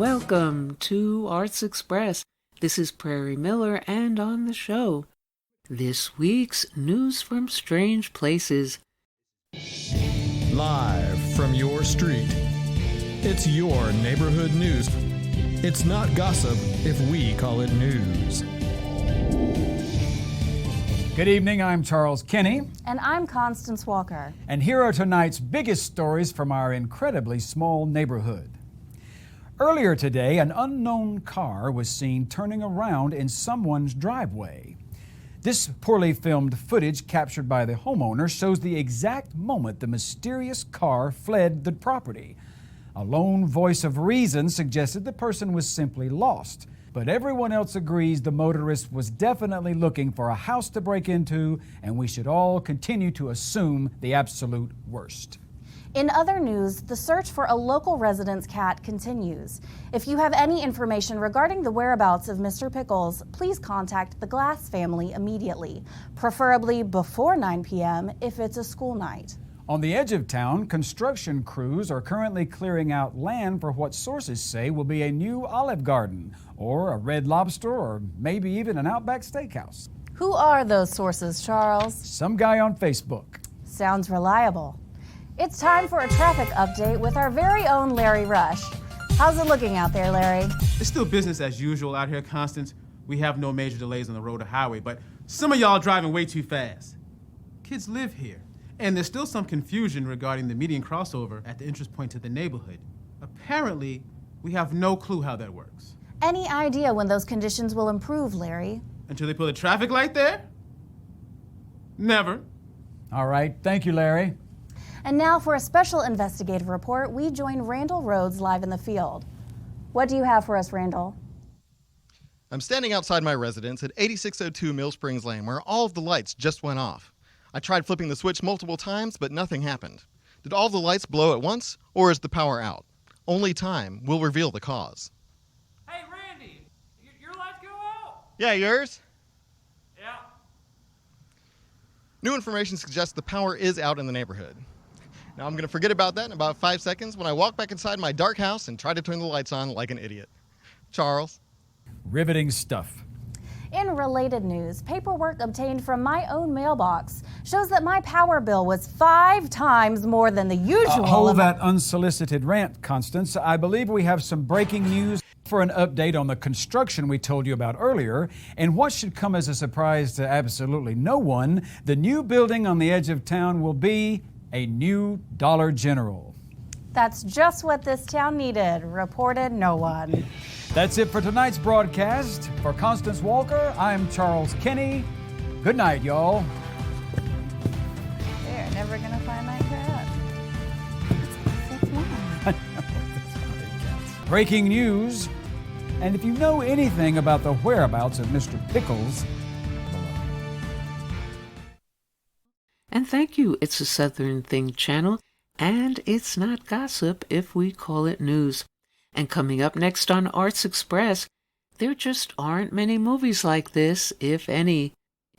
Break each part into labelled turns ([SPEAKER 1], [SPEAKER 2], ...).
[SPEAKER 1] Welcome to Arts Express. This is Prairie Miller, and on the show, this week's News from Strange Places.
[SPEAKER 2] Live from your street, it's your neighborhood news. It's not gossip if we call it news.
[SPEAKER 3] Good evening, I'm Charles Kinney.
[SPEAKER 4] And I'm Constance Walker.
[SPEAKER 3] And here are tonight's biggest stories from our incredibly small neighborhood. Earlier today, an unknown car was seen turning around in someone's driveway. This poorly filmed footage captured by the homeowner shows the exact moment the mysterious car fled the property. A lone voice of reason suggested the person was simply lost, but everyone else agrees the motorist was definitely looking for a house to break into, and we should all continue to assume the absolute worst.
[SPEAKER 4] In other news, the search for a local resident's cat continues. If you have any information regarding the whereabouts of Mr. Pickles, please contact the Glass family immediately, preferably before 9 p.m. if it's a school night.
[SPEAKER 3] On the edge of town, construction crews are currently clearing out land for what sources say will be a new Olive Garden, or a Red Lobster, or maybe even an Outback Steakhouse.
[SPEAKER 4] Who are those sources, Charles?
[SPEAKER 3] Some guy on Facebook.
[SPEAKER 4] Sounds reliable. It's time for a traffic update with our very own Larry Rush. How's it looking out there, Larry?
[SPEAKER 5] It's still business as usual out here, Constance. We have no major delays on the road or highway, but some of y'all driving way too fast. Kids live here, and there's still some confusion regarding the median crossover at the entrance point to the neighborhood. Apparently, we have no clue how that works.
[SPEAKER 4] Any idea when those conditions will improve, Larry?
[SPEAKER 5] Until they put a traffic light there? Never.
[SPEAKER 3] All right, thank you, Larry.
[SPEAKER 4] And now for a special investigative report, we join Randall Rhodes live in the field. What do you have for us, Randall?
[SPEAKER 6] I'm standing outside my residence at 8602 Mill Springs Lane, where all of the lights just went off. I tried flipping the switch multiple times, but nothing happened. Did all the lights blow at once, or is the power out? Only time will reveal the cause.
[SPEAKER 7] Hey, Randy, your lights go out?
[SPEAKER 6] Yeah, yours?
[SPEAKER 7] Yeah.
[SPEAKER 6] New information suggests the power is out in the neighborhood. Now I'm going to forget about that in about 5 seconds when I walk back inside my dark house and try to turn the lights on like an idiot. Charles.
[SPEAKER 3] Riveting stuff.
[SPEAKER 4] In related news, paperwork obtained from my own mailbox shows that my power bill was 5 times more than the usual.
[SPEAKER 3] Hold that unsolicited rant, Constance. I believe we have some breaking news for an update on the construction we told you about earlier. And what should come as a surprise to absolutely no one, the new building on the edge of town will be a new Dollar General.
[SPEAKER 4] That's just what this town needed, reported no one.
[SPEAKER 3] That's it for tonight's broadcast. For Constance Walker, I'm Charles Kinney. Good night, y'all.
[SPEAKER 4] They're never gonna find that cat.
[SPEAKER 3] Breaking news. And if you know anything about the whereabouts of Mr. Pickles,
[SPEAKER 1] And thank you, It's a Southern Thing channel, and it's not gossip if we call it news. And coming up next on Arts Express, there just aren't many movies like this, if any.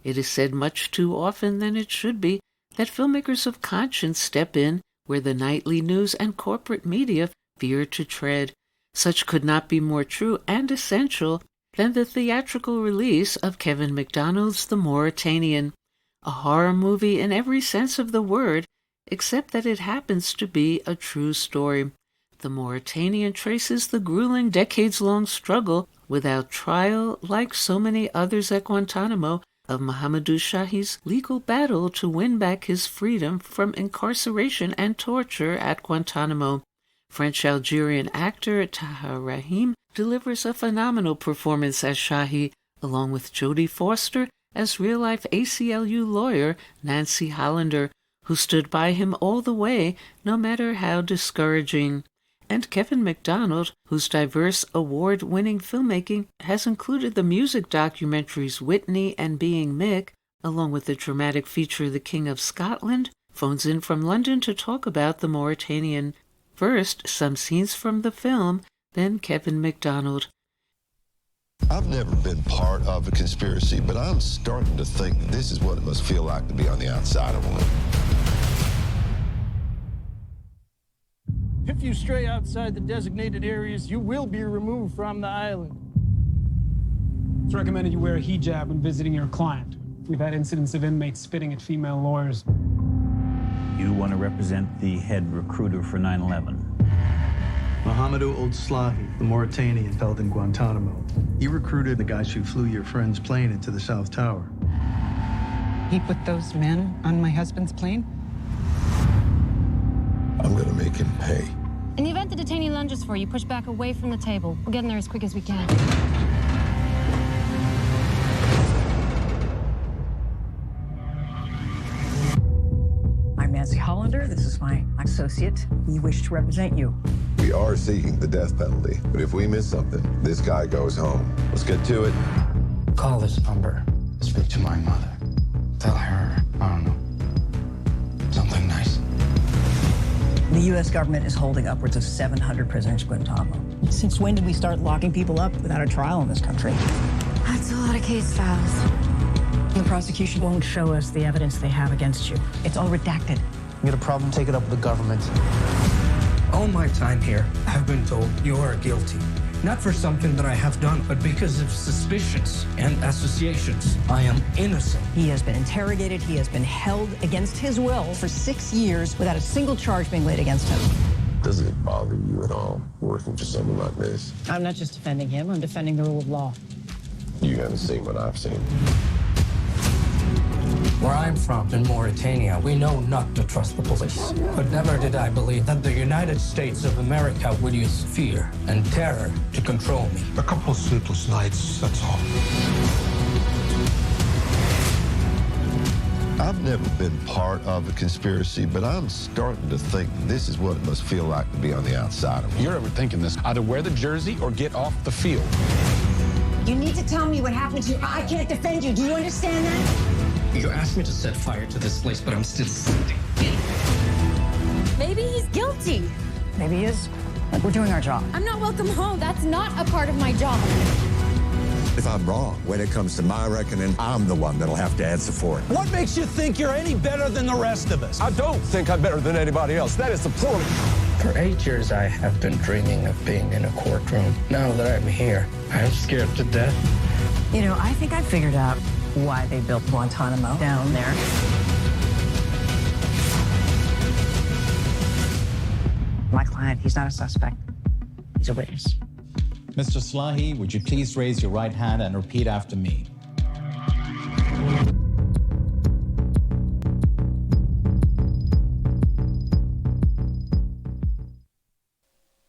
[SPEAKER 1] It is said much too often than it should be that filmmakers of conscience step in where the nightly news and corporate media fear to tread. Such could not be more true and essential than the theatrical release of Kevin MacDonald's The Mauritanian, a horror movie in every sense of the word, except that it happens to be a true story. The Mauritanian traces the grueling decades-long struggle without trial, like so many others at Guantanamo, of Mahamadou Shahi's legal battle to win back his freedom from incarceration and torture at Guantanamo. French-Algerian actor Taha Rahim delivers a phenomenal performance as Shahi, along with Jodie Foster as real-life ACLU lawyer Nancy Hollander, who stood by him all the way, no matter how discouraging. And Kevin MacDonald, whose diverse award-winning filmmaking has included the music documentaries Whitney and Being Mick, along with the dramatic feature The King of Scotland, phones in from London to talk about The Mauritanian. First, some scenes from the film, then Kevin MacDonald.
[SPEAKER 8] I've never been part of a conspiracy, but I'm starting to think this is what it must feel like to be on the outside of one.
[SPEAKER 3] If
[SPEAKER 9] you stray outside the designated areas, you will be removed from the island.
[SPEAKER 10] It's recommended you wear a hijab when visiting your client. We've had incidents of inmates spitting at female lawyers.
[SPEAKER 11] You want to represent the head recruiter for 9/11.
[SPEAKER 12] Mohamedou Ould Slahi, the Mauritanian held in Guantanamo. He recruited the guys who flew your friend's plane into the South Tower.
[SPEAKER 13] He put those men on my husband's plane?
[SPEAKER 8] I'm gonna make him pay.
[SPEAKER 14] In the event the detainee lunges for you, push back away from the table. We'll get in there as quick as we can.
[SPEAKER 13] I'm Nancy Hollander. This is my associate. We wish to represent you.
[SPEAKER 8] We are seeking the death penalty, but if we miss something, this guy goes home. Let's get to it.
[SPEAKER 15] Call this number. Speak to my mother. Tell her, I don't know, something nice.
[SPEAKER 13] The U.S. government is holding upwards of 700 prisoners in Guantanamo. Since when did we start locking people up without a trial in this country?
[SPEAKER 14] That's a lot of case files.
[SPEAKER 13] The prosecution won't show us the evidence they have against you. It's all redacted.
[SPEAKER 15] You got a problem, take it up with the government.
[SPEAKER 16] All my time here, I've been told you are guilty. Not for something that I have done, but because of suspicions and associations. I am innocent.
[SPEAKER 13] He has been interrogated. He has been held against his will for 6 years without a single charge being laid against him.
[SPEAKER 8] Does it bother you at all working for someone like this?
[SPEAKER 13] I'm not just defending him. I'm defending the rule of law.
[SPEAKER 8] You haven't seen what I've seen.
[SPEAKER 16] Where I'm from, in Mauritania, we know not to trust the police. But never did I believe that the United States of America would use fear and terror to control me.
[SPEAKER 17] A couple of sleepless nights, that's all.
[SPEAKER 8] I've never been part of a conspiracy, but I'm starting to think this is what it must feel like to be on the outside of it.
[SPEAKER 18] You're overthinking this. Either wear the jersey or get off the field.
[SPEAKER 19] You need to tell me what happened to you. I can't defend you. Do you understand that?
[SPEAKER 16] You asked me to set fire to this place, but I'm still sitting.
[SPEAKER 14] Maybe he's guilty.
[SPEAKER 13] Maybe he is. We're doing our job.
[SPEAKER 14] I'm not welcome home. That's not a part of my job.
[SPEAKER 20] If I'm wrong, when it comes to my reckoning, I'm the one that'll have to answer for it.
[SPEAKER 9] What makes you think you're any better than the rest of us?
[SPEAKER 18] I don't think I'm better than anybody else. That is the point.
[SPEAKER 16] For 8 years, I have been dreaming of being in a courtroom. Now that I'm here, I'm scared to death.
[SPEAKER 13] You know, I think I figured out why they built Guantanamo down there. My client, he's not a suspect. He's a witness.
[SPEAKER 21] Mr. Slahi, would you please raise your right hand and repeat after me?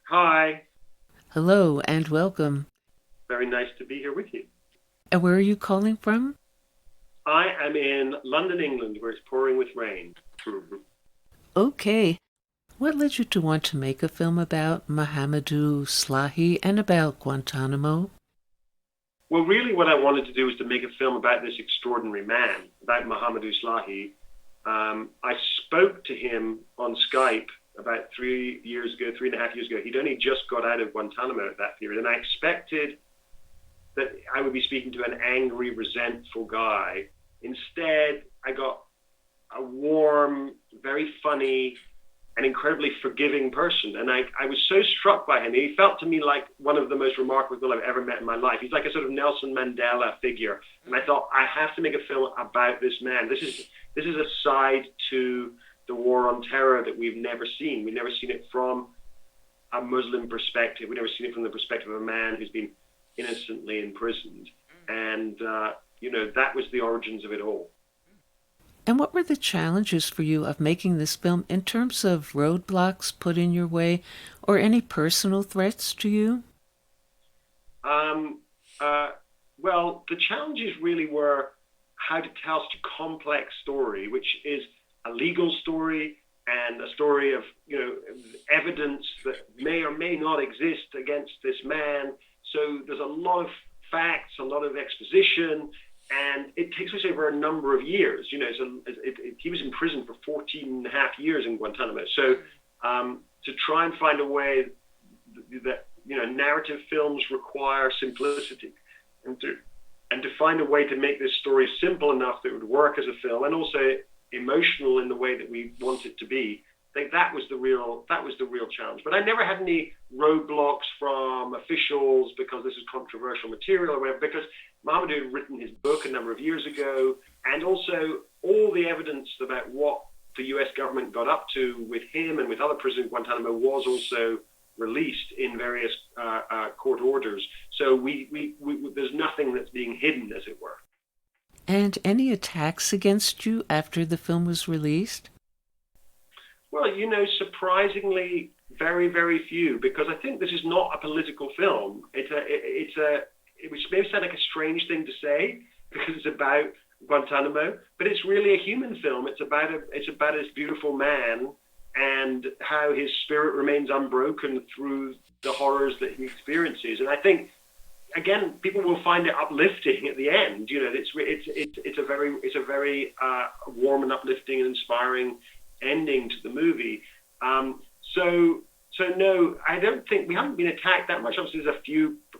[SPEAKER 22] Hi.
[SPEAKER 1] Hello and welcome.
[SPEAKER 22] Very nice to be here with you.
[SPEAKER 1] And where are you calling from?
[SPEAKER 22] I am in London, England, where it's pouring with rain.
[SPEAKER 1] Okay. What led you to want to make a film about Mohamedou Slahi and about Guantanamo?
[SPEAKER 22] Well, really what I wanted to do was to make a film about this extraordinary man, about Mohamedou Slahi. I spoke to him on Skype about 3.5 years ago. He'd only just got out of Guantanamo at that period, and I expected that I would be speaking to an angry, resentful guy. Instead, I got a warm, very funny, and incredibly forgiving person. And I was so struck by him. He felt to me like one of the most remarkable people I've ever met in my life. He's like a sort of Nelson Mandela figure. And I thought, I have to make a film about this man. This is a side to the war on terror that we've never seen. We've never seen it from a Muslim perspective. We've never seen it from the perspective of a man who's been innocently imprisoned. And, that was the origins of it all.
[SPEAKER 1] And what were the challenges for you of making this film in terms of roadblocks put in your way or any personal threats to you?
[SPEAKER 22] Well, the challenges really were how to tell such a complex story, which is a legal story and a story of, evidence that may or may not exist against this man. So there's a lot of facts, a lot of exposition, and it takes place over a number of years. He was in prison for 14.5 years in Guantanamo. So to try and find a way that, narrative films require simplicity, and to find a way to make this story simple enough that it would work as a film and also emotional in the way that we want it to be, I think that was the real challenge. But I never had any roadblocks from officials because this is controversial material or whatever, because Mahamadou had written his book a number of years ago, and also all the evidence about what the US government got up to with him and with other prisoners in Guantanamo was also released in various court orders. So there's nothing that's being hidden, as it were.
[SPEAKER 1] And any attacks against you after the film was released?
[SPEAKER 22] Well, surprisingly, very, very few, because I think this is not a political film. Which may sound like a strange thing to say because it's about Guantanamo, but it's really a human film. It's about this beautiful man and how his spirit remains unbroken through the horrors that he experiences. And I think, again, people will find it uplifting at the end. It's a very warm and uplifting and inspiring ending to the movie. So no, I don't think we haven't been attacked that much. Obviously, there's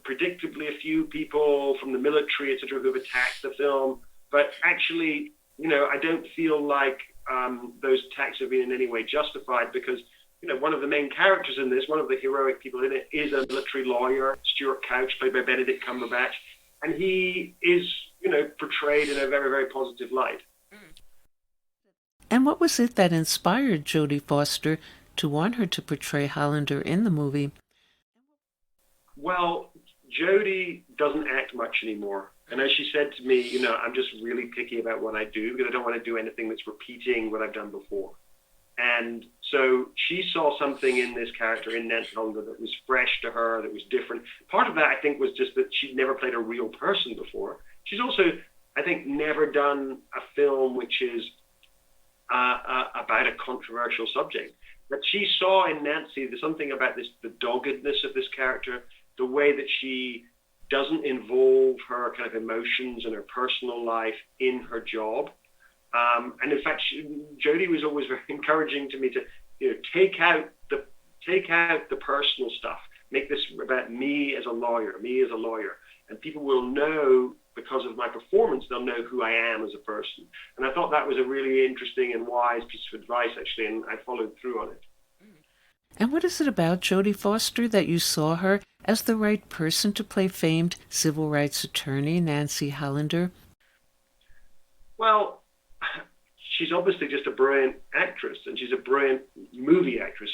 [SPEAKER 22] predictably a few people from the military, etc., who've attacked the film. But actually, I don't feel like those attacks have been in any way justified, because one of the main characters in this, one of the heroic people in it, is a military lawyer, Stuart Couch, played by Benedict Cumberbatch, and he is, portrayed in a very, very positive light.
[SPEAKER 1] And what was it that inspired Jodie Foster to want her to portray Hollander in the movie?
[SPEAKER 22] Well, Jodie doesn't act much anymore. And as she said to me, I'm just really picky about what I do because I don't want to do anything that's repeating what I've done before. And so she saw something in this character, in Nancy Hollander, that was fresh to her, that was different. Part of that, I think, was just that she'd never played a real person before. She's also, I think, never done a film which is about a controversial subject. But she saw in Nancy, there's something about the doggedness of this character, the way that she doesn't involve her kind of emotions and her personal life in her job. And in fact, Jodie was always very encouraging to me to, take out the personal stuff, make this about me as a lawyer, and people will know, because of my performance, they'll know who I am as a person. And I thought that was a really interesting and wise piece of advice, actually, and I followed through on it.
[SPEAKER 1] And what is it about Jodie Foster that you saw her as the right person to play famed civil rights attorney Nancy Hollander?
[SPEAKER 22] Well, she's obviously just a brilliant actress, and she's a brilliant movie actress.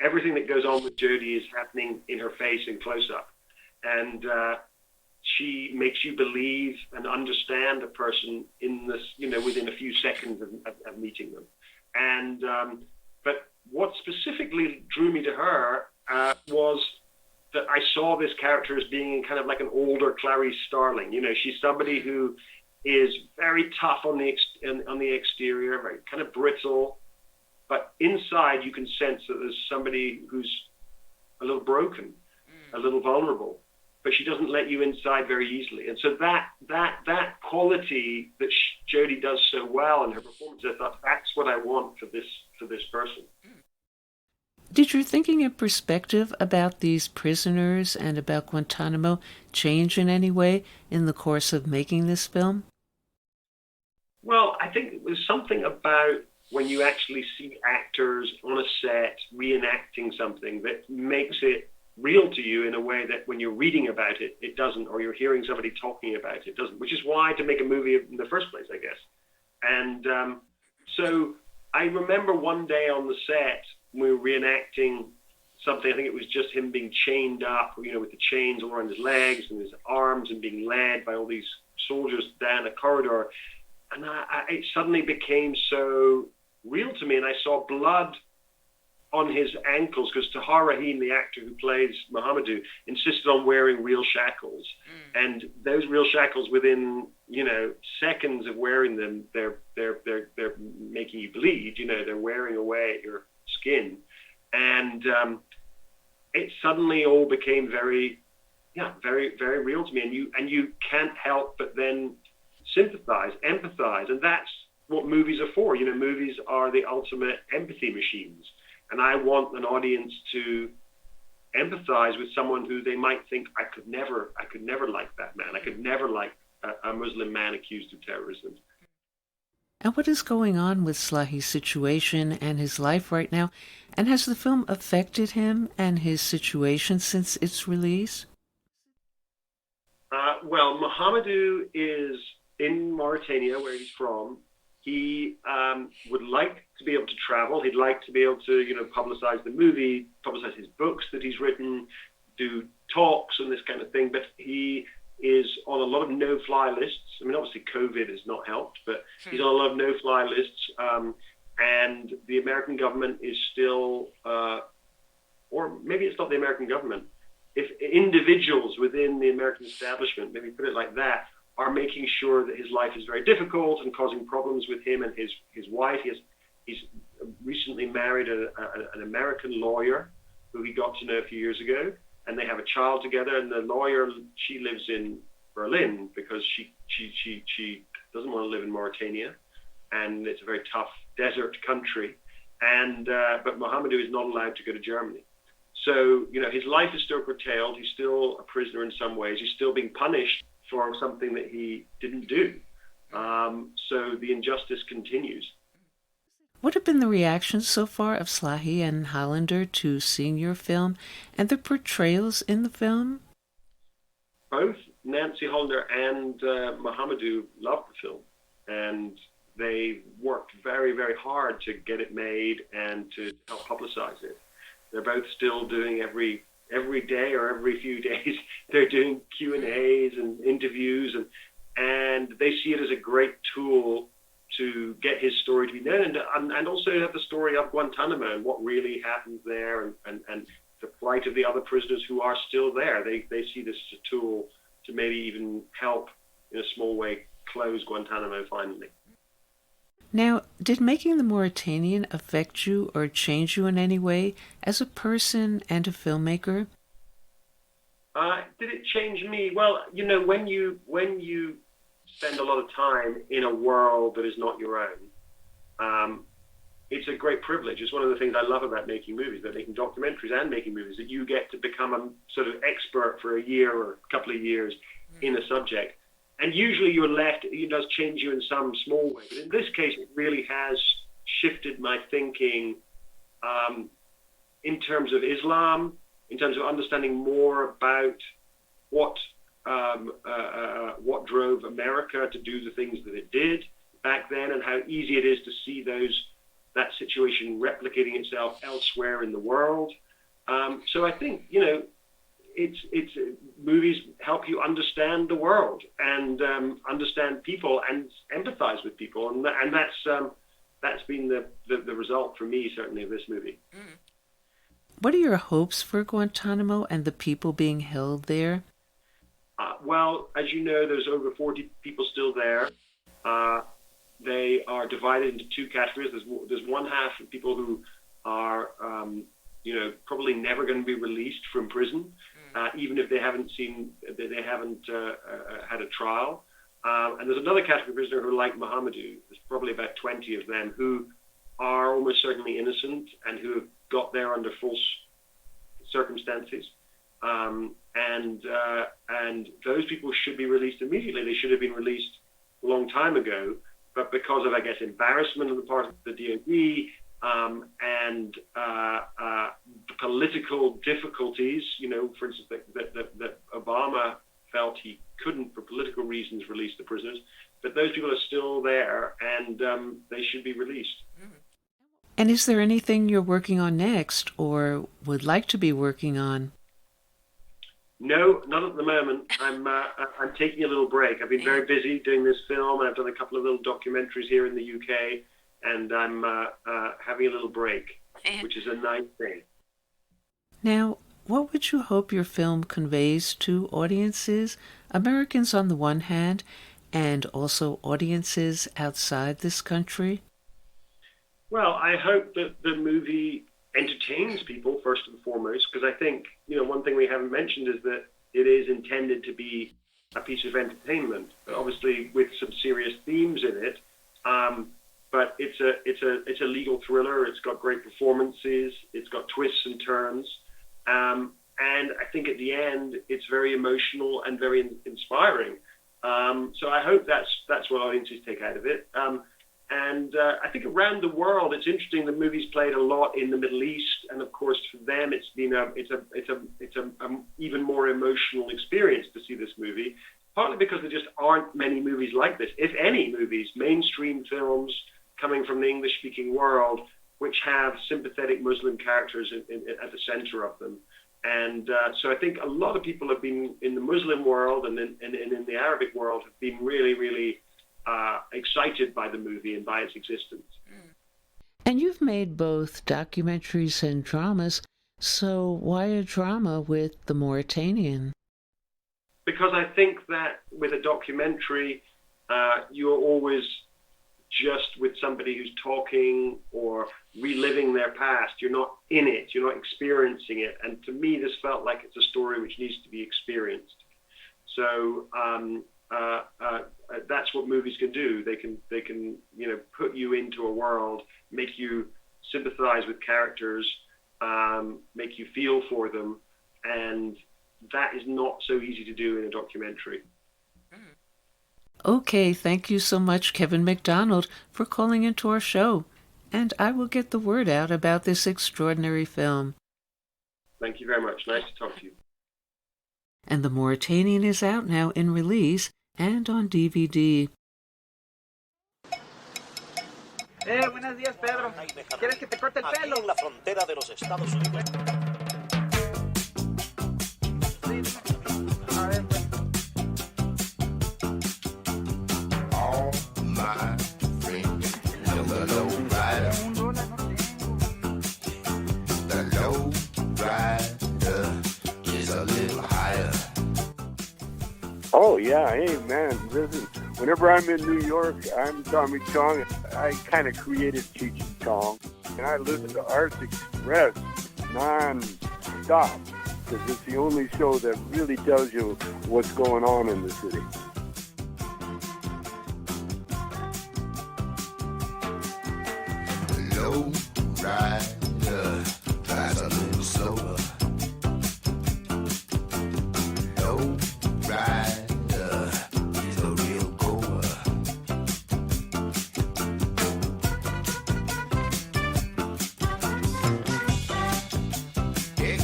[SPEAKER 22] Everything that goes on with Jodie is happening in her face and close-up. And she makes you believe and understand a person in this, within a few seconds of meeting them. And but what specifically drew me to her was that I saw this character as being kind of like an older Clarice Starling. She's somebody who is very tough on the exterior, very kind of brittle, but inside you can sense that there's somebody who's a little broken, a little vulnerable, but she doesn't let you inside very easily. And so that quality that Jodie does so well in her performance, I thought that's what I want for this person.
[SPEAKER 1] Did your thinking and perspective about these prisoners and about Guantanamo change in any way in the course of making this film?
[SPEAKER 22] Well, I think it was something about when you actually see actors on a set reenacting something that makes it real to you in a way that when you're reading about it, it doesn't, or you're hearing somebody talking about it, it doesn't, which is why to make a movie in the first place, I guess. And so I remember one day on the set, we were reenacting something. I think it was just him being chained up, with the chains all around his legs and his arms, and being led by all these soldiers down a corridor. And it suddenly became so real to me, and I saw blood on his ankles, because Tahar Rahim, the actor who plays Mahamadou, insisted on wearing real shackles. And those real shackles, within seconds of wearing them, they're making you bleed. They're wearing away at your skin, and it suddenly all became very, very, very real to me. And you can't help but then sympathize, empathize, and that's what movies are for. Movies are the ultimate empathy machines. And I want an audience to empathize with someone who they might think, I could never like that man. I could never like a Muslim man accused of terrorism.
[SPEAKER 1] And what is going on with Slahi's situation and his life right now? And has the film affected him and his situation since its release?
[SPEAKER 22] Well, Mohamedou is in Mauritania, where he's from. He would like to be able to travel. He'd like to be able to, publicize the movie, publicize his books that he's written, do talks and this kind of thing. But he is on a lot of no-fly lists. I mean, obviously COVID has not helped, but he's on a lot of no-fly lists. And the American government is still, or maybe it's not the American government, if individuals within the American establishment, maybe put it like that, are making sure that his life is very difficult and causing problems with him and his wife. He's recently married an American lawyer who he got to know a few years ago, and they have a child together. And the lawyer, she lives in Berlin because she doesn't want to live in Mauritania, and it's a very tough desert country. And but Mohamedou is not allowed to go to Germany. So, his life is still curtailed. He's still a prisoner in some ways. He's still being punished for something that he didn't do. So the injustice continues.
[SPEAKER 1] What have been the reactions so far of Slahi and Hollander to seeing your film and the portrayals in the film?
[SPEAKER 22] Both Nancy Hollander and Mohamedou loved the film, and they worked very, very hard to get it made and to help publicize it. They're both still doing every day or every few days, they're doing Q&As and interviews, and they see it as a great tool to get his story to be known, and also have the story of Guantanamo and what really happened there, and the plight of the other prisoners who are still there. They see this as a tool to maybe even help, in a small way, close Guantanamo finally.
[SPEAKER 1] Now, did making the Mauritanian affect you or change you in any way as a person and a filmmaker?
[SPEAKER 22] Did it change me? Well, when you spend a lot of time in a world that is not your own, it's a great privilege. It's one of the things I love about making movies, about making documentaries and making movies, that you get to become a sort of expert for a year or a couple of years in a subject. And usually you're left, it does change you in some small way. But in this case, it really has shifted my thinking in terms of Islam, in terms of understanding more about what drove America to do the things that it did back then, and how easy it is to see that situation replicating itself elsewhere in the world. So I think, it's movies help you understand the world and understand people and empathize with people, and that's been the result for me, certainly, of this movie.
[SPEAKER 1] What are your hopes for Guantanamo and the people being held there?
[SPEAKER 22] Well, as you know, there's over 40 people still there. They are divided into two categories. There's one half of people who are, probably never going to be released from prison, even if they haven't had a trial. And there's another category of prisoner who are like Mohamedou. There's probably about 20 of them who are almost certainly innocent and who have got there under false circumstances. And those people should be released immediately. They should have been released a long time ago, but because of, I guess, embarrassment on the part of the DoD, and political difficulties, for instance, that Obama felt he couldn't, for political reasons, release the prisoners. But those people are still there, and they should be released.
[SPEAKER 1] And is there anything you're working on next or would like to be working on?
[SPEAKER 22] No, not at the moment. I'm taking a little break. I've been very busy doing this film, and I've done a couple of little documentaries here in the UK, and I'm having a little break, which is a nice thing.
[SPEAKER 1] Now, what would you hope your film conveys to audiences, Americans on the one hand, and also audiences outside this country?
[SPEAKER 22] Well, I hope that the movie entertains people first and foremost, because I think, one thing we haven't mentioned is that it is intended to be a piece of entertainment, obviously with some serious themes in it. But it's a legal thriller. It's got great performances. It's got twists and turns. And I think at the end, it's very emotional and very inspiring. So I hope that's what audiences take out of it. And I think around the world, it's interesting. The movie's played a lot in the Middle East, and of course for them, it's been it's a even more emotional experience to see this movie. Partly because there just aren't many movies like this, if any movies, mainstream films coming from the English-speaking world, which have sympathetic Muslim characters at the center of them. And so I think a lot of people have been in the Muslim world and in the Arabic world have been really, really excited by the movie and by its existence.
[SPEAKER 1] And you've made both documentaries and dramas, so why a drama with the Mauritanian?
[SPEAKER 22] Because I think that with a documentary, you're always just with somebody who's talking or reliving their past. You're not in it, you're not experiencing it. And to me, this felt like it's a story which needs to be experienced. So that's what movies can do. They can put you into a world, make you sympathize with characters, make you feel for them, and that is not so easy to do in a documentary.
[SPEAKER 1] Okay, thank you so much, Kevin MacDonald, for calling into our show. And I will get the word out about this extraordinary film.
[SPEAKER 22] Thank you very much. Nice to talk to you.
[SPEAKER 1] And The Mauritanian is out now in release and on DVD.
[SPEAKER 2] Buenos días, Pedro. ¿Quieres que te corte el pelo? Aquí en la frontera de los Estados Unidos.
[SPEAKER 8] All my friends know the low rider. The low rider is a little higher.
[SPEAKER 5] Oh, yeah. Hey, man, listen. Whenever I'm in New York, I'm Tommy Chong. I kind of created Cheech and Chong. And I listen to Arts Express non-stop because it's the only show that really tells you what's going on in the city.
[SPEAKER 8] Low rider drives a little slower. Low rider is a real goer. Hey.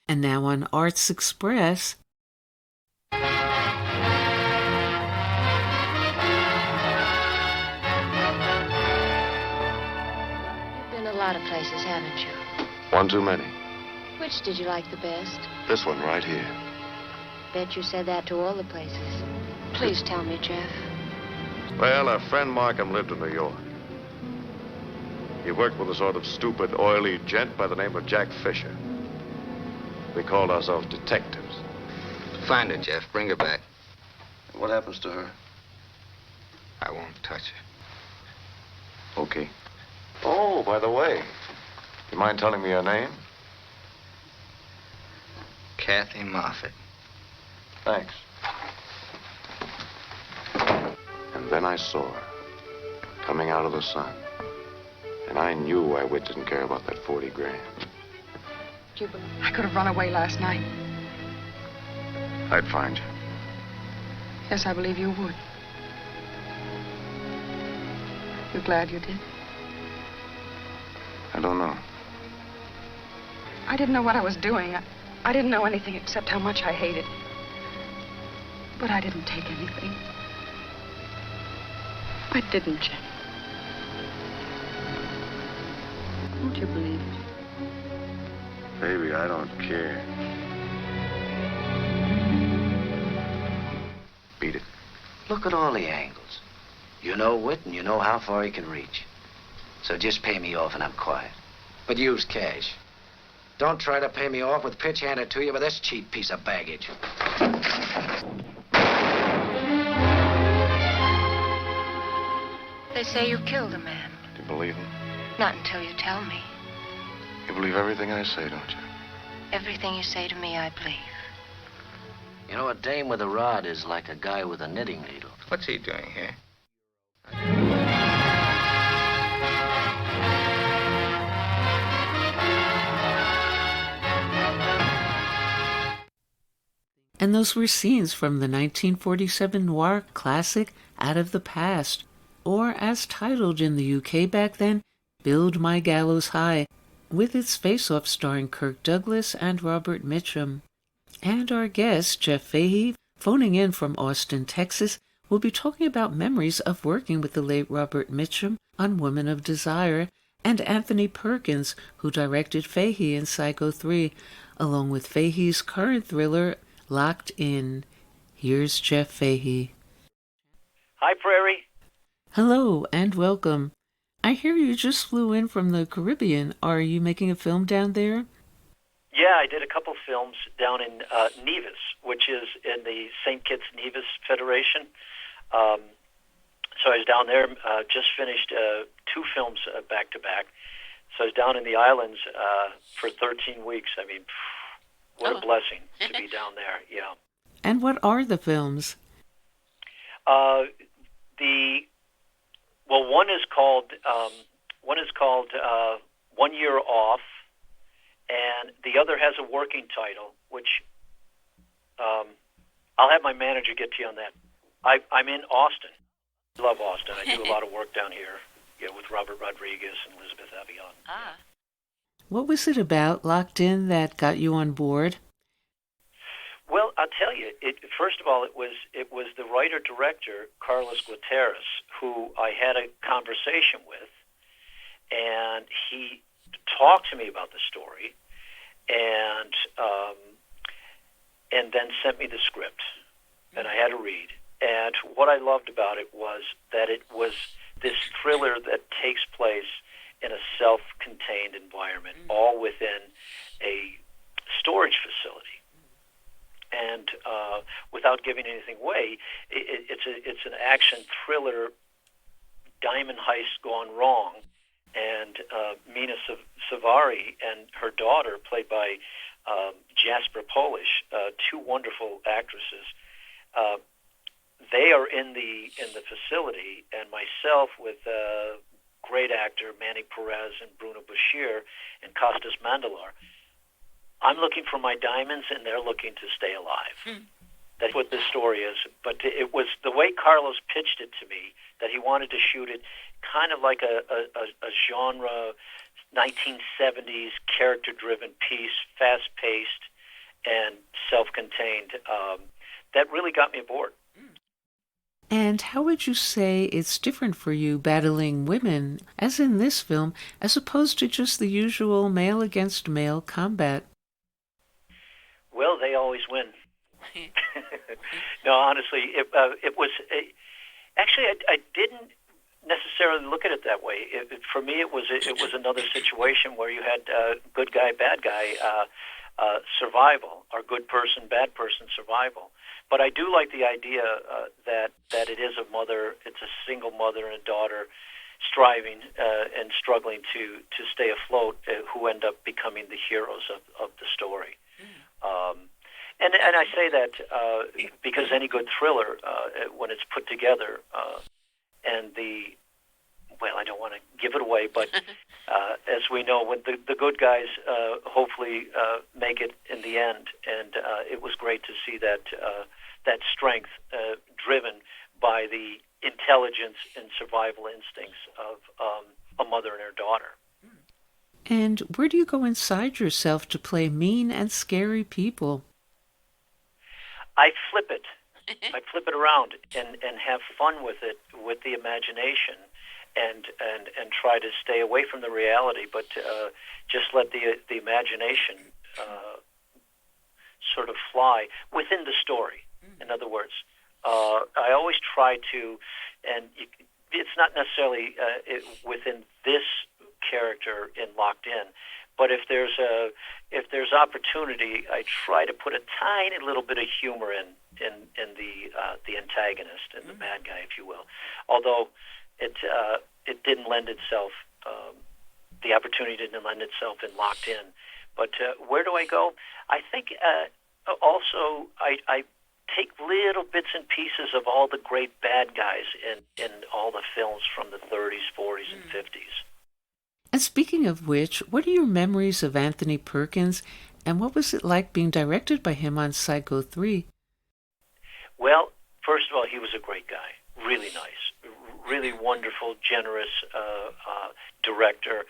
[SPEAKER 1] And now on Arts Express.
[SPEAKER 23] You've been a lot of places, haven't you?
[SPEAKER 24] One too many.
[SPEAKER 23] Which did you like the best?
[SPEAKER 24] This one right here.
[SPEAKER 23] Bet you said that to all the places. Please tell me, Jeff.
[SPEAKER 24] Well, our friend Markham lived in New York. He worked with a sort of stupid, oily gent by the name of Jack Fisher. We called ourselves detectives.
[SPEAKER 25] Find her, Jeff. Bring her back.
[SPEAKER 24] What happens to her?
[SPEAKER 25] I won't touch her.
[SPEAKER 24] Okay. Oh, by the way, you mind telling me her name?
[SPEAKER 25] Kathy Moffat.
[SPEAKER 24] Thanks. And then I saw her coming out of the sun. And I knew why Whit didn't care about that 40 grand.
[SPEAKER 26] Cuban, I could have run away last night.
[SPEAKER 24] I'd find you.
[SPEAKER 26] Yes, I believe you would. You glad you did?
[SPEAKER 24] I don't know.
[SPEAKER 26] I didn't know what I was doing. I didn't know anything except how much I hated. But I didn't take anything. I didn't, Jim. Won't you believe it?
[SPEAKER 24] Baby, I don't care. Beat it.
[SPEAKER 25] Look at all the angles. You know Whit and you know how far he can reach. So just pay me off and I'm quiet. But use cash. Don't try to pay me off with pitch handed to you with this cheap piece of baggage.
[SPEAKER 23] They say you killed a man.
[SPEAKER 24] Do you believe him?
[SPEAKER 23] Not until you tell me.
[SPEAKER 24] You believe everything I say, don't you?
[SPEAKER 23] Everything you say to me, I believe.
[SPEAKER 25] You know, a dame with a rod is like a guy with a knitting needle.
[SPEAKER 2] What's he doing here?
[SPEAKER 1] And those were scenes from the 1947 noir classic Out of the Past, or as titled in the UK back then, Build My Gallows High, with its face-off starring Kirk Douglas and Robert Mitchum. And our guest, Jeff Fahey, phoning in from Austin, Texas, will be talking about memories of working with the late Robert Mitchum on Woman of Desire, and Anthony Perkins, who directed Fahey in Psycho 3, along with Fahey's current thriller, Locked In. Here's Jeff Fahey.
[SPEAKER 3] Hi, Prairie.
[SPEAKER 1] Hello, and welcome. I hear you just flew in from the Caribbean. Are you making a film down there?
[SPEAKER 3] Yeah, I did a couple films down in Nevis, which is in the St. Kitts Nevis Federation. So I was down there, just finished 2 films back-to-back. So I was down in the islands for 13 weeks. I mean, what a blessing to be down there, yeah.
[SPEAKER 1] And what are the films?
[SPEAKER 3] One is called 1 Year Off, and the other has a working title, which I'll have my manager get to you on that. I'm in Austin. I love Austin. I do a lot of work down here, with Robert Rodriguez and Elizabeth Avion.
[SPEAKER 4] Ah.
[SPEAKER 1] What was it about Locked In that got you on board?
[SPEAKER 3] Well, I'll tell you. First of all, it was the writer-director, Carlos Guterres, who I had a conversation with, and he talked to me about the story, and then sent me the script, and I had to read. And what I loved about it was that it was this thriller that takes place in a self-contained environment, all within a storage facility. And without giving anything away, it's an action thriller, diamond heist gone wrong, and Mina Savari and her daughter, played by Jasper Polish, 2 wonderful actresses. They are in the facility, and myself with great actor Manny Perez and Bruno Bashir and Costas Mandalar. I'm looking for my diamonds, and they're looking to stay alive. That's what this story is. But it was the way Carlos pitched it to me, that he wanted to shoot it kind of like a genre 1970s character-driven piece, fast-paced and self-contained. That really got me aboard.
[SPEAKER 1] And how would you say it's different for you battling women, as in this film, as opposed to just the usual male-against-male combat?
[SPEAKER 3] Well, they always win. No, honestly, it was... Actually, I didn't necessarily look at it that way. For me, it was another situation where you had good guy, bad guy survival, or good person, bad person survival. But I do like the idea that it is a mother, it's a single mother and a daughter striving and struggling to stay afloat, who end up becoming the heroes of the story. And I say that because any good thriller, when it's put together, and I don't want to give it away, but as we know, when the good guys hopefully make it in the end, and it was great to see that strength driven by the intelligence and survival instincts of a mother and her daughter.
[SPEAKER 1] And where do you go inside yourself to play mean and scary people?
[SPEAKER 3] I flip it. I flip it around and have fun with it, with the imagination, and try to stay away from the reality, but just let the imagination sort of fly within the story. In other words, I always try to, and it's not necessarily within this character in Locked In, but if there's opportunity, I try to put a tiny little bit of humor in the antagonist and the bad guy, if you will. Although it didn't lend itself, the opportunity didn't lend itself in Locked In. But where do I go? I think also I take little bits and pieces of all the great bad guys in all the films from the 30s, 40s, and 50s.
[SPEAKER 1] And speaking of which, what are your memories of Anthony Perkins, and what was it like being directed by him on Psycho 3?
[SPEAKER 3] Well, first of all, he was a great guy, really nice, really wonderful, generous director.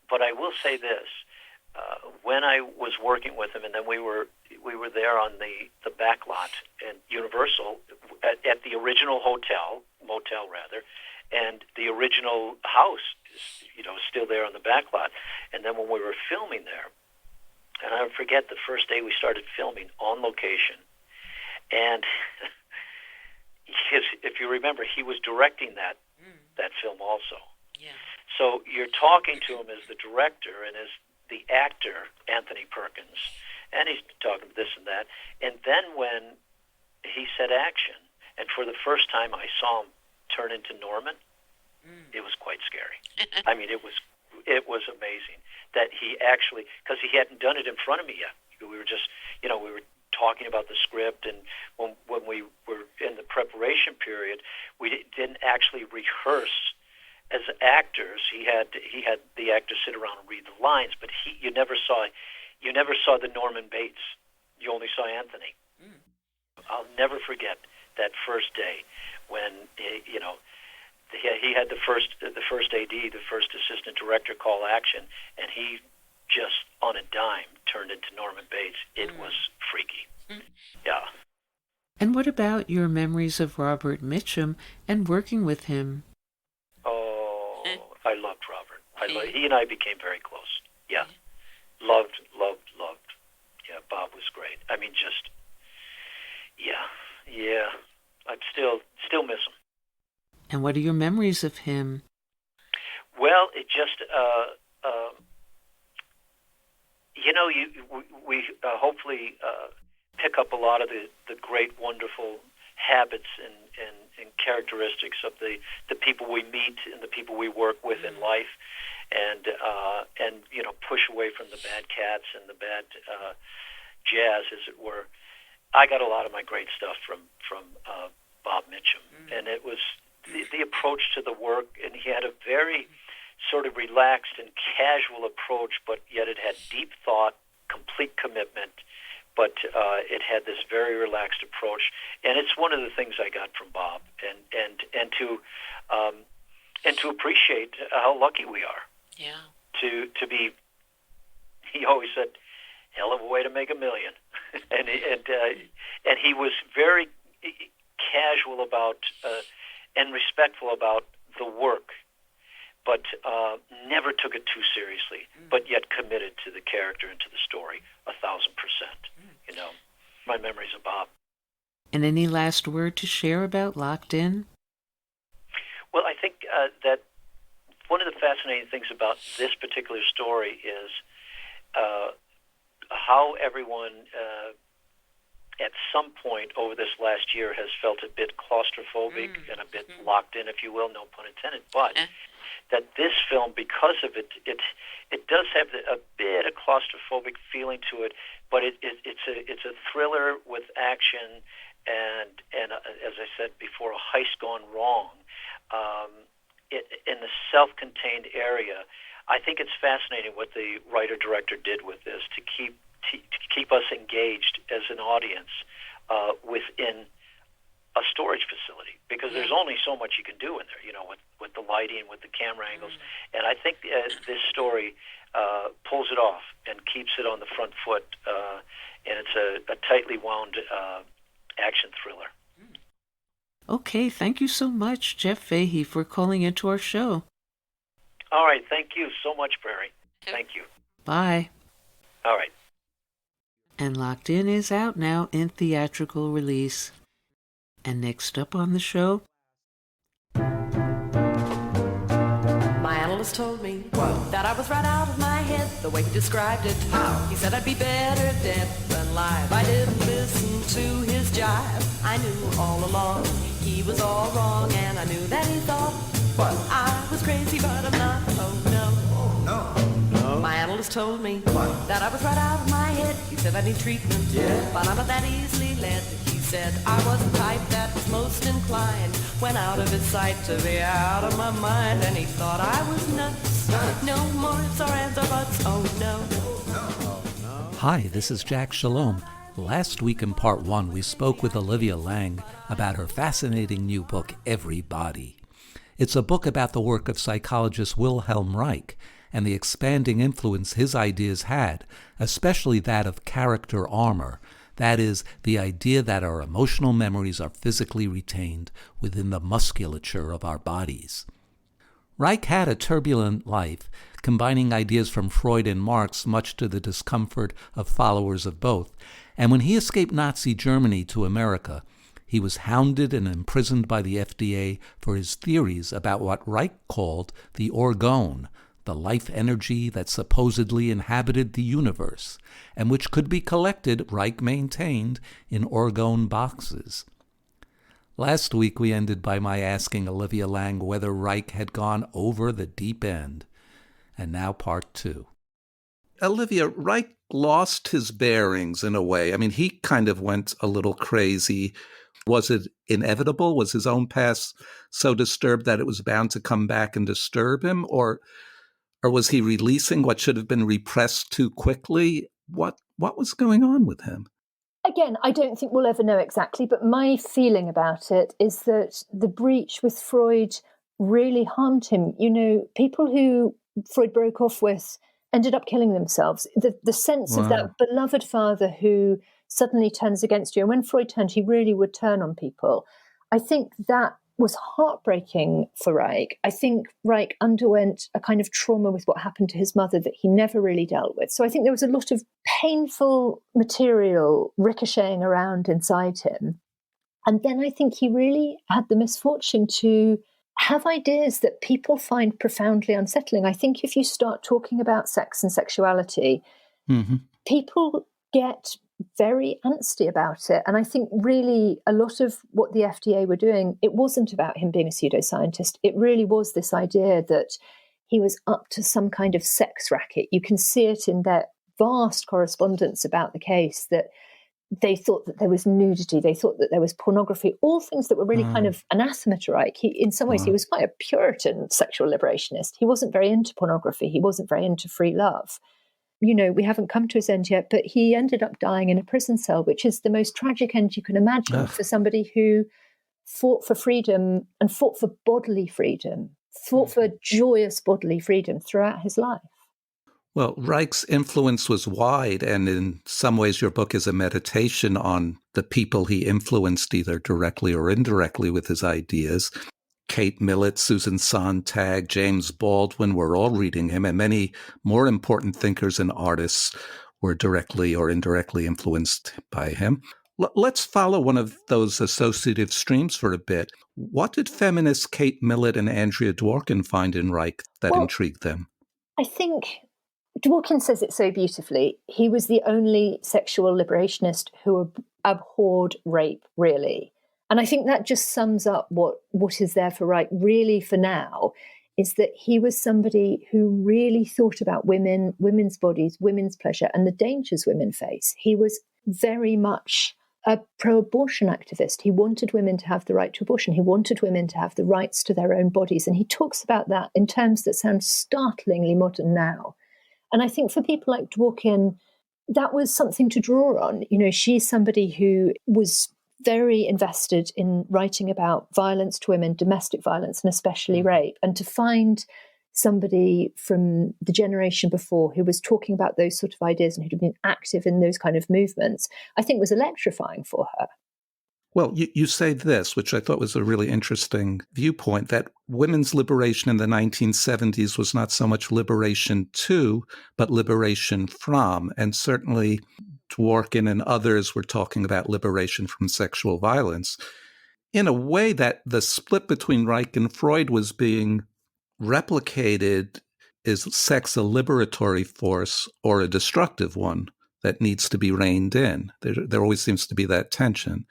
[SPEAKER 3] But I will say this: when I was working with him, and then we were there on the back lot in Universal at the original motel rather, and the original house, still there on the back lot. And then when we were filming there, and I forget the first day we started filming on location, and if you remember, he was directing that film also.
[SPEAKER 1] Yeah.
[SPEAKER 3] So you're talking to him as the director and as the actor, Anthony Perkins, and he's talking this and that. And then when he said action, and for the first time I saw him turn into Norman, it was quite scary. I mean, it was amazing that he actually, because he hadn't done it in front of me yet. We were just, we were talking about the script, and when we were in the preparation period, we didn't actually rehearse as actors. He had the actors sit around and read the lines, but you never saw the Norman Bates. You only saw Anthony. I'll never forget that first day when he had the first AD, the first assistant director, call action, and he just on a dime turned into Norman Bates. It was freaky. Yeah.
[SPEAKER 1] And what about your memories of Robert Mitchum and working with him?
[SPEAKER 3] Oh, I loved Robert. He and I became very close. Yeah. Loved. Yeah, Bob was great. I mean, just, yeah. I still miss him.
[SPEAKER 1] And what are your memories of him?
[SPEAKER 3] Well, it just, we hopefully pick up a lot of the great, wonderful habits and characteristics of the people we meet and the people we work with in life, and push away from the bad cats and the bad jazz, as it were. I got a lot of my great stuff from Bob Mitchum, and it was the approach to the work, and he had a very sort of relaxed and casual approach, but yet it had deep thought, complete commitment, but it had this very relaxed approach, and it's one of the things I got from Bob, and to appreciate how lucky we are.
[SPEAKER 1] Yeah.
[SPEAKER 3] To be, he always said, hell of a way to make $1 million, and he was very casual about and respectful about the work, but never took it too seriously, but yet committed to the character and to the story 1,000%. My memories of Bob.
[SPEAKER 1] And any last word to share about Locked In?
[SPEAKER 3] Well, I think that one of the fascinating things about this particular story is how everyone at some point over this last year has felt a bit claustrophobic and a bit locked in, if you will, no pun intended, but that this film, because of it does have a bit of claustrophobic feeling to it, but it's a thriller with action and as I said before, a heist gone wrong in the self-contained area. I think it's fascinating what the writer-director did with this to keep us engaged as an audience within a storage facility, because there's only so much you can do in there, with the lighting, with the camera angles. And I think this story pulls it off and keeps it on the front foot, and it's a tightly wound action thriller.
[SPEAKER 1] Okay, thank you so much, Jeff Fahey, for calling into our show.
[SPEAKER 3] All right, thank you so much, Prairie. Thank you.
[SPEAKER 1] Bye.
[SPEAKER 3] All right.
[SPEAKER 1] And Locked In is out now in theatrical release. And next up on the show...
[SPEAKER 4] My analyst told me that I was right out of my head, the way he described it. How? He said I'd be better dead than live. I didn't listen to his jive. I knew all along he was all wrong, and I knew that he thought I was crazy, but I'm not. Oh no. No. My analyst told me that I was right out of my head. He said I need treatment, but I'm not that easily led. He said I was the type that was most inclined, went out of his sight to be out of my mind, and he thought I was nuts. No more ifs or ands or buts. Oh no.
[SPEAKER 6] Hi, this is Jack Shalom. Last week in part 1, we spoke with Olivia Laing about her fascinating new book, Everybody. It's a book about the work of psychologist Wilhelm Reich and the expanding influence his ideas had, especially that of character armor. That is, the idea that our emotional memories are physically retained within the musculature of our bodies. Reich had a turbulent life, combining ideas from Freud and Marx, much to the discomfort of followers of both. And when he escaped Nazi Germany to America, he was hounded and imprisoned by the FDA for his theories about what Reich called the orgone, the life energy that supposedly inhabited the universe, and which could be collected, Reich maintained, in orgone boxes. Last week we ended by my asking Olivia Laing whether Reich had gone over the deep end. And now part 2. Olivia, Reich lost his bearings in a way. I mean, he kind of went a little crazy. Was it inevitable? Was his own past so disturbed that it was bound to come back and disturb him? Or was he releasing what should have been repressed too quickly? What was going on with him?
[SPEAKER 7] Again, I don't think we'll ever know exactly, but my feeling about it is that the breach with Freud really harmed him. You know, people who Freud broke off with ended up killing themselves. The sense of that beloved father who suddenly turns against you. And when Freud turned, he really would turn on people. I think that was heartbreaking for Reich. I think Reich underwent a kind of trauma with what happened to his mother that he never really dealt with. So I think there was a lot of painful material ricocheting around inside him. And then I think he really had the misfortune to have ideas that people find profoundly unsettling. I think if you start talking about sex and sexuality, people get very angsty about it. And I think really a lot of what the FDA were doing, it wasn't about him being a pseudoscientist. It really was this idea that he was up to some kind of sex racket. You can see it in their vast correspondence about the case, that they thought that there was nudity, they thought that there was pornography, all things that were really kind of anathema to Reich. In some ways, he was quite a Puritan sexual liberationist. He wasn't very into pornography. He wasn't very into free love. You know, we haven't come to his end yet, but he ended up dying in a prison cell, which is the most tragic end you can imagine for somebody who fought for freedom and fought for bodily freedom, fought for joyous bodily freedom throughout his life.
[SPEAKER 6] Well, Reich's influence was wide, and in some ways your book is a meditation on the people he influenced either directly or indirectly with his ideas. Kate Millett, Susan Sontag, James Baldwin were all reading him, and many more important thinkers and artists were directly or indirectly influenced by him. Let's follow one of those associative streams for a bit. What did feminists Kate Millett and Andrea Dworkin find in Reich that intrigued them?
[SPEAKER 7] I think Dworkin says it so beautifully. He was the only sexual liberationist who abhorred rape, really. And I think that just sums up what is there for Reich really for now, is that he was somebody who really thought about women, women's bodies, women's pleasure, and the dangers women face. He was very much a pro-abortion activist. He wanted women to have the right to abortion. He wanted women to have the rights to their own bodies. And he talks about that in terms that sound startlingly modern now. And I think for people like Dworkin, that was something to draw on. You know, she's somebody who was very invested in writing about violence to women, domestic violence, and especially rape. And to find somebody from the generation before who was talking about those sort of ideas and who'd been active in those kind of movements, I think was electrifying for her.
[SPEAKER 6] Well, you say this, which I thought was a really interesting viewpoint, that women's liberation in the 1970s was not so much liberation to, but liberation from. And certainly Dworkin and others were talking about liberation from sexual violence. In a way that the split between Reich and Freud was being replicated. Is sex a liberatory force or a destructive one that needs to be reined in? There always seems to be that tension.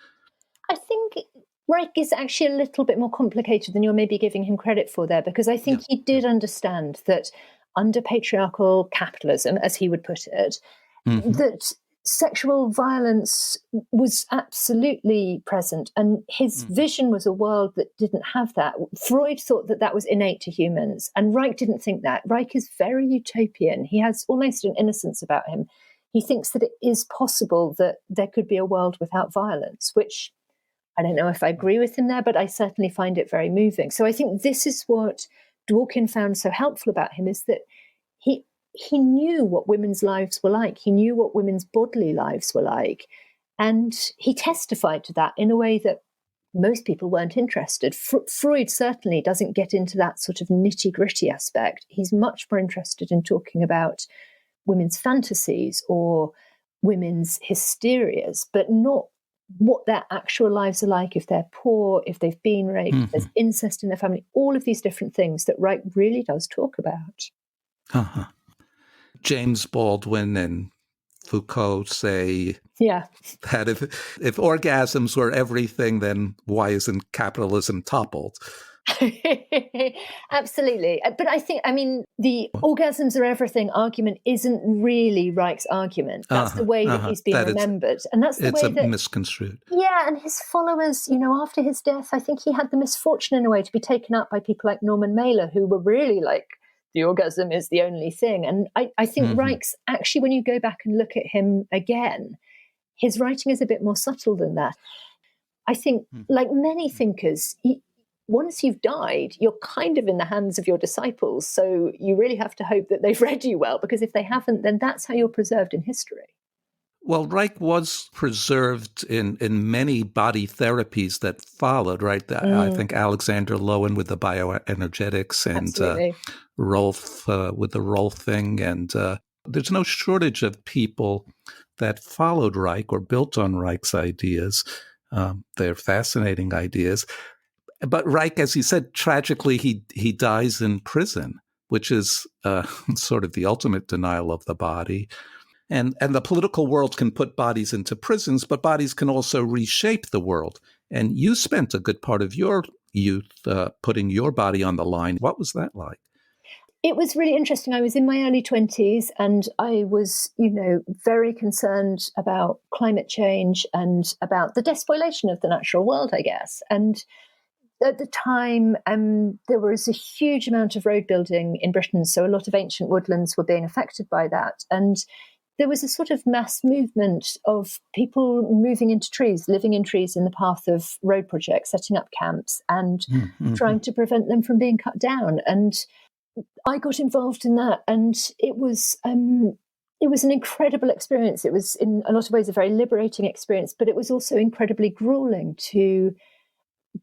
[SPEAKER 7] I think Reich is actually a little bit more complicated than you're maybe giving him credit for there, because I think he did understand that under patriarchal capitalism, as he would put it, that sexual violence was absolutely present. And his vision was a world that didn't have that. Freud thought that that was innate to humans, and Reich didn't think that. Reich is very utopian. He has almost an innocence about him. he thinks that it is possible that there could be a world without violence, which I don't know if I agree with him there, but I certainly find it very moving. So I think this is what Dworkin found so helpful about him, is that he knew what women's lives were like. He knew what women's bodily lives were like. And he testified to that in a way that most people weren't interested. Freud certainly doesn't get into that sort of nitty-gritty aspect. He's much more interested in talking about women's fantasies or women's hysterias, but not what their actual lives are like, if they're poor, if they've been raped, if there's incest in their family, all of these different things that Reich really does talk about.
[SPEAKER 6] Uh-huh. James Baldwin and Foucault say that if orgasms were everything, then why isn't capitalism toppled?
[SPEAKER 7] Absolutely. But I think, the orgasms are everything argument isn't really Reich's argument. That's the way that he's been remembered. And that's the way that...
[SPEAKER 6] misconstrued.
[SPEAKER 7] Yeah, and his followers, after his death, I think he had the misfortune in a way to be taken up by people like Norman Mailer, who were really like, the orgasm is the only thing. And I think Reich's, actually, when you go back and look at him again, his writing is a bit more subtle than that. I think, like many thinkers, once you've died, you're kind of in the hands of your disciples. So you really have to hope that they've read you well, because if they haven't, then that's how you're preserved in history.
[SPEAKER 6] Well, Reich was preserved in many body therapies that followed, right? I think Alexander Lowen with the bioenergetics and Rolf with the Rolfing. And there's no shortage of people that followed Reich or built on Reich's ideas. They're fascinating ideas. But Reich, as you said, tragically, he dies in prison, which is sort of the ultimate denial of the body. And the political world can put bodies into prisons, but bodies can also reshape the world. And you spent a good part of your youth putting your body on the line. What was that like?
[SPEAKER 7] It was really interesting. I was in my early 20s and I was, very concerned about climate change and about the despoilation of the natural world, I guess. And at the time, there was a huge amount of road building in Britain. So a lot of ancient woodlands were being affected by that. And there was a sort of mass movement of people moving into trees, living in trees in the path of road projects, setting up camps and trying to prevent them from being cut down. And I got involved in that, and it was an incredible experience. It was in a lot of ways a very liberating experience, but it was also incredibly grueling to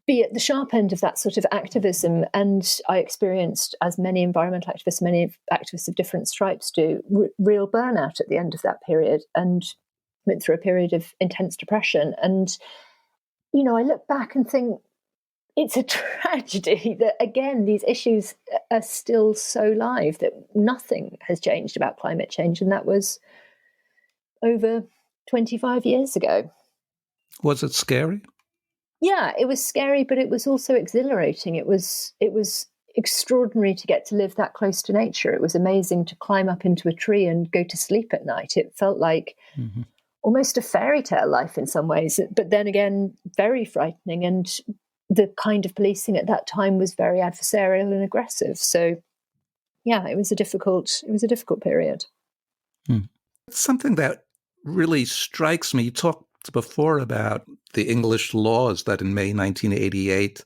[SPEAKER 7] be at the sharp end of that sort of activism. And I experienced, as many environmental activists, many activists of different stripes do, real burnout at the end of that period, and went through a period of intense depression. And, I look back and think it's a tragedy that, again, these issues are still so live, that nothing has changed about climate change. And that was over 25 years ago.
[SPEAKER 6] Was it scary?
[SPEAKER 7] Yeah, it was scary, but it was also exhilarating. It was extraordinary to get to live that close to nature. It was amazing to climb up into a tree and go to sleep at night. It felt like almost a fairy tale life in some ways, but then again, very frightening. And the kind of policing at that time was very adversarial and aggressive. So, yeah, it was a difficult period.
[SPEAKER 6] Something that really strikes me, you talked before about the English laws that in May 1988,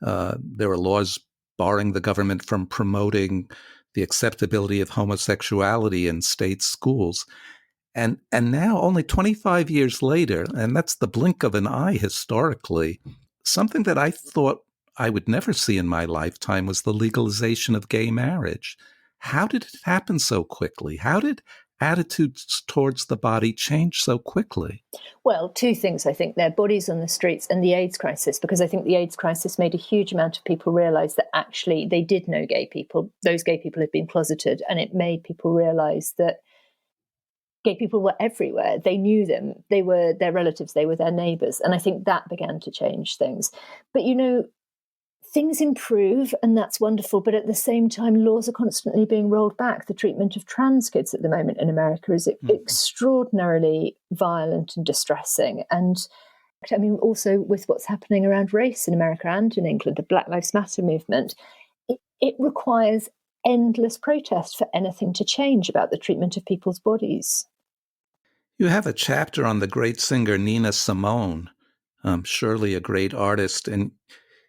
[SPEAKER 6] there were laws barring the government from promoting the acceptability of homosexuality in state schools. And now, only 25 years later, and that's the blink of an eye historically, something that I thought I would never see in my lifetime was the legalization of gay marriage. How did it happen so quickly? How did attitudes towards the body change so quickly?
[SPEAKER 7] Well, two things, I think. Their bodies on the streets and the AIDS crisis, because I think the AIDS crisis made a huge amount of people realize that actually they did know gay people. Those gay people had been closeted, and it made people realize that gay people were everywhere. They knew them. They were their relatives. They were their neighbors. And I think that began to change things. But, things improve, and that's wonderful. But at the same time, laws are constantly being rolled back. The treatment of trans kids at the moment in America is extraordinarily violent and distressing. And also with what's happening around race in America and in England, the Black Lives Matter movement, it requires endless protest for anything to change about the treatment of people's bodies.
[SPEAKER 6] You have a chapter on the great singer Nina Simone, surely a great artist, and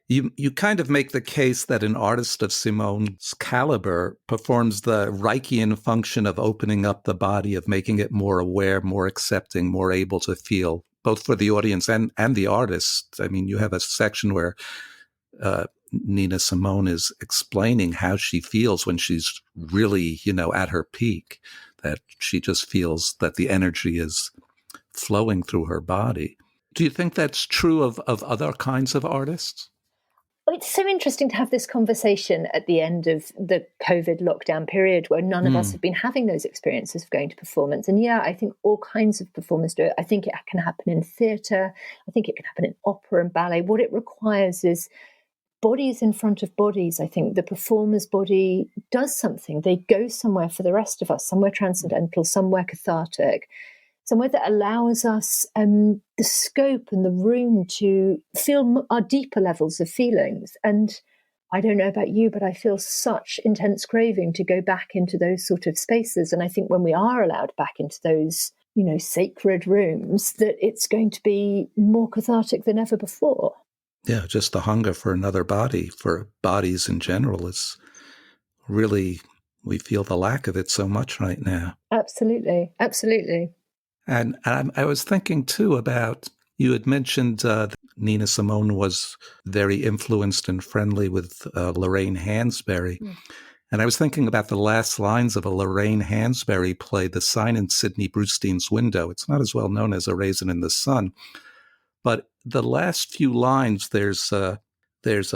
[SPEAKER 6] you kind of make the case that an artist of Simone's caliber performs the Reichian function of opening up the body, of making it more aware, more accepting, more able to feel, both for the audience and the artist. I mean, you have a section where Nina Simone is explaining how she feels when she's really, at her peak, that she just feels that the energy is flowing through her body. Do you think that's true of other kinds of artists?
[SPEAKER 7] It's so interesting to have this conversation at the end of the COVID lockdown period where none of us have been having those experiences of going to performance. And yeah, I think all kinds of performers do it. I think it can happen in theatre. I think it can happen in opera and ballet. What it requires is bodies in front of bodies. I think the performer's body does something. They go somewhere for the rest of us, somewhere transcendental, somewhere cathartic, somewhere that allows us the scope and the room to feel our deeper levels of feelings. And I don't know about you, but I feel such intense craving to go back into those sort of spaces. And I think when we are allowed back into those, sacred rooms, that it's going to be more cathartic than ever before.
[SPEAKER 6] Yeah, just the hunger for another body, for bodies in general, is really, we feel the lack of it so much right now.
[SPEAKER 7] Absolutely, absolutely.
[SPEAKER 6] And I was thinking, too, about, you had mentioned that Nina Simone was very influenced and friendly with Lorraine Hansberry. And I was thinking about the last lines of a Lorraine Hansberry play, The Sign in Sidney Brustein's Window. It's not as well known as A Raisin in the Sun. But the last few lines, there's a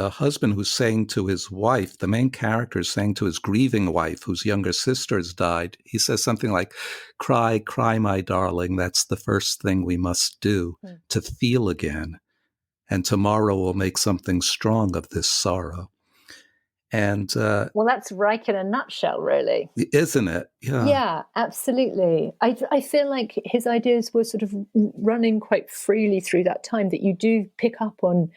[SPEAKER 6] husband who's saying to his wife, the main character is saying to his grieving wife, whose younger sister has died, he says something like, "Cry, cry, my darling, that's the first thing we must do, to feel again. And tomorrow will make something strong of this sorrow." And
[SPEAKER 7] well, that's Reich in a nutshell, really.
[SPEAKER 6] Isn't it? Yeah.
[SPEAKER 7] Yeah, absolutely. I feel like his ideas were sort of running quite freely through that time, that you do pick up on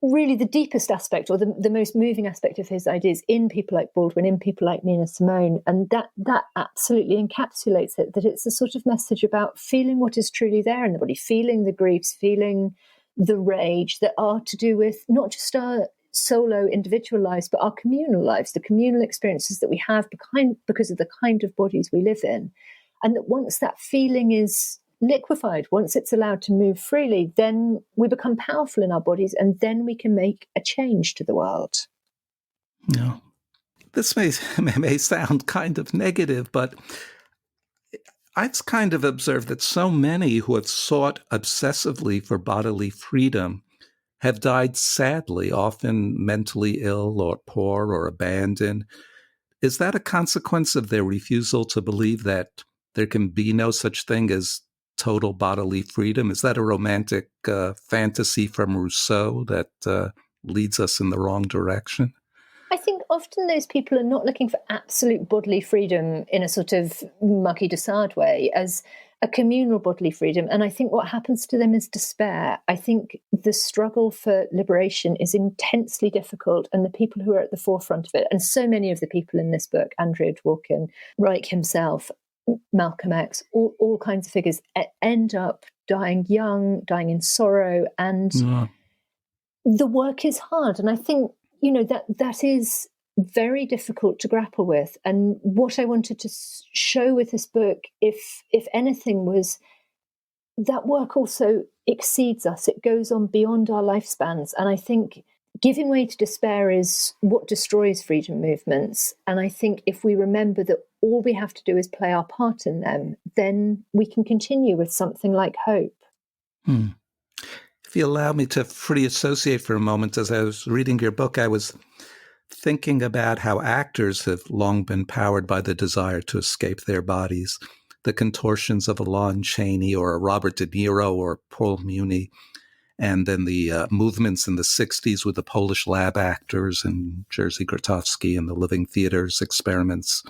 [SPEAKER 7] really the deepest aspect, or the most moving aspect of his ideas in people like Baldwin, in people like Nina Simone. And that absolutely encapsulates it, that it's a sort of message about feeling what is truly there in the body, feeling the griefs, feeling the rage that are to do with not just our solo individual lives, but our communal lives, the communal experiences that we have because of the kind of bodies we live in. And that once that feeling is liquefied, once it's allowed to move freely, then we become powerful in our bodies, and then we can make a change to the world.
[SPEAKER 6] No, this may sound kind of negative, but I've kind of observed that so many who have sought obsessively for bodily freedom have died sadly, often mentally ill or poor or abandoned. Is that a consequence of their refusal to believe that there can be no such thing as total bodily freedom? Is that a romantic fantasy from Rousseau that leads us in the wrong direction?
[SPEAKER 7] I think often those people are not looking for absolute bodily freedom in a sort of Marquis de Sade way, as a communal bodily freedom. And I think what happens to them is despair. I think the struggle for liberation is intensely difficult, and the people who are at the forefront of it, and so many of the people in this book, Andrea Dworkin, Reich himself, Malcolm X, all kinds of figures, end up dying young, dying in sorrow, and the work is hard. And I think, that is very difficult to grapple with. And what I wanted to show with this book, if anything, was that work also exceeds us. It goes on beyond our lifespans. And I think giving way to despair is what destroys freedom movements. And I think if we remember that all we have to do is play our part in them, then we can continue with something like hope.
[SPEAKER 6] If you allow me to free associate for a moment, as I was reading your book, I was thinking about how actors have long been powered by the desire to escape their bodies. The contortions of a Lon Chaney or a Robert De Niro or Paul Muni, and then the movements in the 60s with the Polish lab actors and Jerzy Grotowski and the Living Theaters experiments.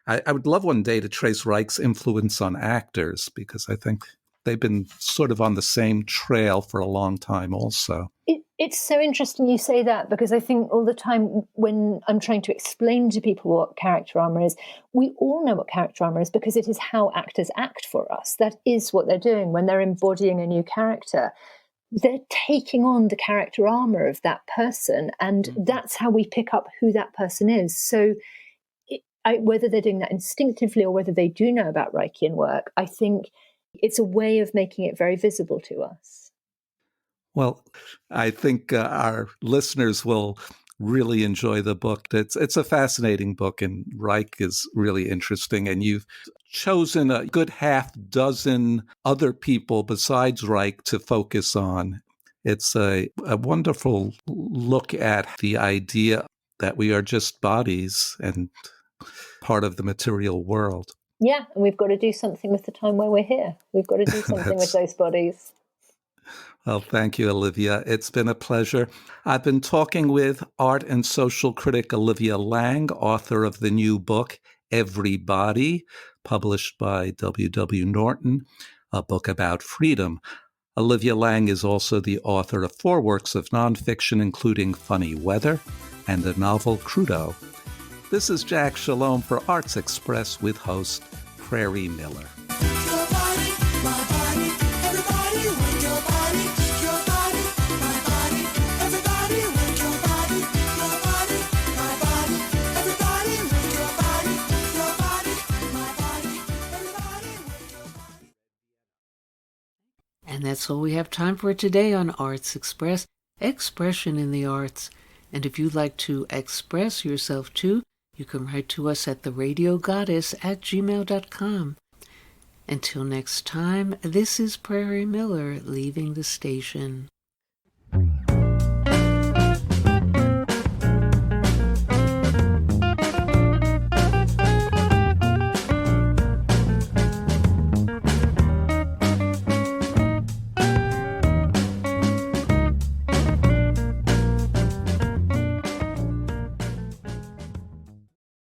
[SPEAKER 6] I would love one day to trace Reich's influence on actors, because I think they've been sort of on the same trail for a long time also.
[SPEAKER 7] It's so interesting you say that, because I think all the time when I'm trying to explain to people what character armor is, we all know what character armor is because it is how actors act for us. That is what they're doing when they're embodying a new character. They're taking on the character armor of that person, and that's how we pick up who that person is. So whether they're doing that instinctively or whether they do know about Reichian work, I think it's a way of making it very visible to us.
[SPEAKER 6] Well, I think our listeners will really enjoy the book. It's a fascinating book, and Reich is really interesting. And you've chosen a good half dozen other people besides Reich to focus on. It's a wonderful look at the idea that we are just bodies and part of the material world.
[SPEAKER 7] Yeah, and we've got to do something with the time where we're here. We've got to do something with those bodies.
[SPEAKER 6] Well, thank you, Olivia. It's been a pleasure. I've been talking with art and social critic Olivia Laing, author of the new book, Everybody, published by W.W. Norton, a book about freedom. Olivia Laing is also the author of 4 works of nonfiction, including Funny Weather and the novel Crudo. This is Jack Shalom for Arts Express with host Prairie Miller.
[SPEAKER 1] And that's all we have time for today on Arts Express, expression in the arts. And if you'd like to express yourself too, you can write to us at theradiogoddess@gmail.com. Until next time, this is Prairie Miller leaving the station.